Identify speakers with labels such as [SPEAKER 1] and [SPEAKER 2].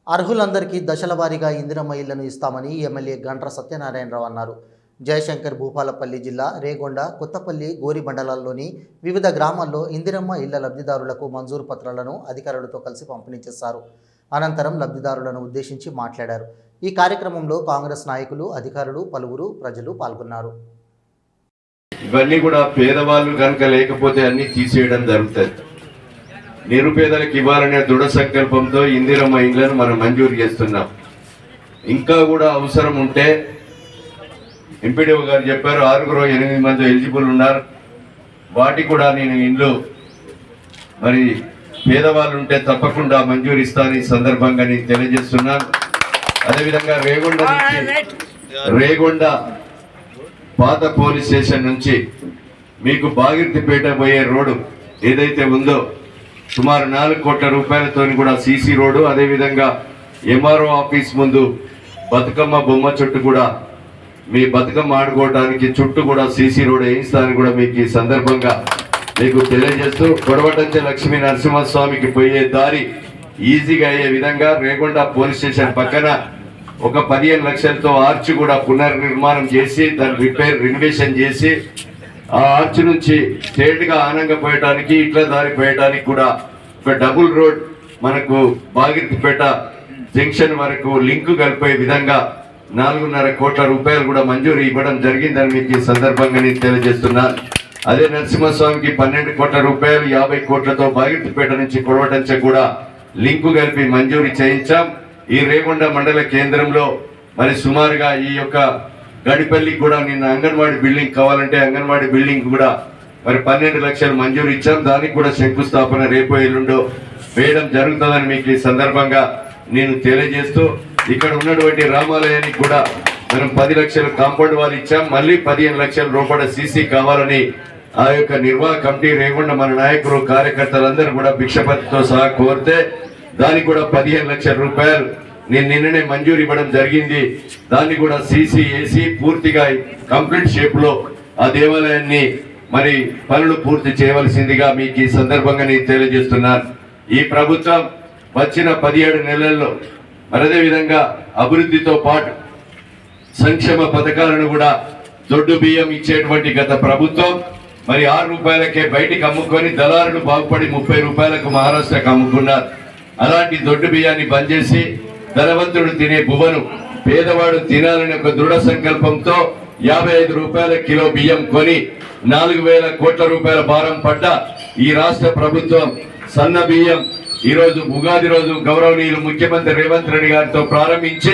[SPEAKER 1] అర్హులందరికీ దశల వారీగా ఇందిరమ్మ ఇళ్లను ఇస్తామని ఎమ్మెల్యే గంట్ర సత్యనారాయణరావు అన్నారు. జయశంకర్ భూపాలపల్లి జిల్లా రేగొండ, కొత్తపల్లి, గోరి మండలాల్లోని వివిధ గ్రామాల్లో ఇందిరమ్మ ఇళ్ల లబ్ధిదారులకు మంజూరు పత్రాలను అధికారులతో కలిసి పంపిణీ చేశారు. అనంతరం లబ్ధిదారులను ఉద్దేశించి మాట్లాడారు. ఈ కార్యక్రమంలో కాంగ్రెస్ నాయకులు, అధికారులు, పలువురు ప్రజలు పాల్గొన్నారు.
[SPEAKER 2] ఇవన్నీ కూడా పేదవాళ్ళు కనుక లేకపోతే అన్ని తీసేయడం జరుగుతుంది. నిరుపేదలకు ఇవ్వాలనే దృఢ సంకల్పంతో ఇందిరమ్మ ఇళ్లను మనం మంజూరు చేస్తున్నాం. ఇంకా కూడా అవసరం ఉంటే ఎంపీడీఓ గారు చెప్పారు 6-8 మంది ఎలిజిబుల్ ఉన్నారు. వాటికి కూడా నేను ఇండ్లు మరి పేదవాళ్ళు ఉంటే తప్పకుండా మంజూరు ఇస్తాను ఈ సందర్భంగా నేను తెలియజేస్తున్నాను. అదేవిధంగా రేగొండ పాత పోలీస్ స్టేషన్ నుంచి మీకు బాగిర్తిపేట పోయే రోడ్డు ఏదైతే ఉందో సుమారు 4 కోట్ల రూపాయలతో కూడా సీసీ రోడ్డు, అదేవిధంగా ఎంఆర్ఓ ఆఫీస్ ముందు బతుకమ్మ బొమ్మ చుట్టూ కూడా మీ బతుకమ్మ ఆడుకోవడానికి చుట్టూ కూడా సీసీ రోడ్ వేయిస్తానని కూడా మీకు ఈ సందర్భంగా మీకు తెలియజేస్తూ, కొడవటంచె లక్ష్మీ నరసింహస్వామికి పోయే దారి ఈజీగా అయ్యే విధంగా రేగొండ పోలీస్ స్టేషన్ పక్కన ఒక 15 లక్షలతో ఆర్చ్ కూడా పునర్నిర్మాణం చేసి దాన్ని రెనోవేషన్ చేసి ఆ ఆర్చ్ నుంచి స్ట్రేట్ గా ఆనంగా పోయటానికి, ఇట్ల దారి పోయటానికి కూడా ఒక డబుల్ రోడ్ మనకు బాగిర్తిపేట జంక్షన్ వరకు లింక్ కలిపే విధంగా 4.5 కోట్ల రూపాయలు కూడా మంజూరు ఇవ్వడం జరిగిందని మీకు ఈ సందర్భంగా నేను తెలియజేస్తున్నాను. అదే నరసింహస్వామికి 12 కోట్ల రూపాయలు 50 కోట్లతో బాగిర్తిపేట నుంచి కొడవటంచె కూడా లింకు కలిపి మంజూరు చేయించాం. ఈ రేగొండ మండల కేంద్రంలో మరి సుమారుగా ఈ యొక్క గడిపల్లికి కూడా నిన్న అంగన్వాడీ బిల్డింగ్ కావాలంటే అంగన్వాడీ బిల్డింగ్ కూడా మరి 12 లక్షలు మంజూరు ఇచ్చాం. దానికి కూడా శంకుస్థాపన రేపు ఎల్లుండో వేయడం జరుగుతుందని మీకు ఈ సందర్భంగా నేను తెలియజేస్తూ, ఇక్కడ ఉన్నటువంటి రామాలయానికి కూడా మనం 10 లక్షలు కాంపౌండ్ వాళ్ళు ఇచ్చాం. మళ్ళీ 15 లక్షల రూపాయల సీసీ కావాలని ఆ యొక్క నిర్వాహక కమిటీ రేగొండ మన నాయకులు, కార్యకర్తలందరూ కూడా భిక్షపతితో సహా కోరితే దానికి కూడా 15 లక్షల రూపాయలు నేను నిన్ననే మంజూరు ఇవ్వడం జరిగింది. దాన్ని కూడా సీసీ వేసి పూర్తిగా కంప్లీట్ షేప్ లో ఆ దేవాలయాన్ని మరి పనులు పూర్తి చేయవలసిందిగా మీకు ఈ సందర్భంగా నేను తెలియజేస్తున్నాను. ఈ ప్రభుత్వం వచ్చిన 17 నెలల్లో మరి అదే విధంగా అభివృద్ధితో పాటు సంక్షేమ పథకాలను కూడా దొడ్డు బియ్యం ఇచ్చేటువంటి గత ప్రభుత్వం మరి 6 రూపాయలకే బయటికి అమ్ముకొని దళారులు బాగుపడి 30 రూపాయలకు మహారాష్ట్రకు అమ్ముకున్నారు. అలాంటి దొడ్డు బియ్యాన్ని బంద్ చేసి ధనవంతుడు తినే బువ్వను పేదవాడు తినాలని ఒక దృఢ సంకల్పంతో 55 రూపాయల కిలో బియ్యం కొని 4,000 కోట్ల రూపాయల భారం పడ్డ ఈ రాష్ట్ర ప్రభుత్వం సన్న బియ్యం ఈ రోజు ఉగాది రోజు గౌరవనీయులు ముఖ్యమంత్రి రేవంత్ రెడ్డి గారితో ప్రారంభించి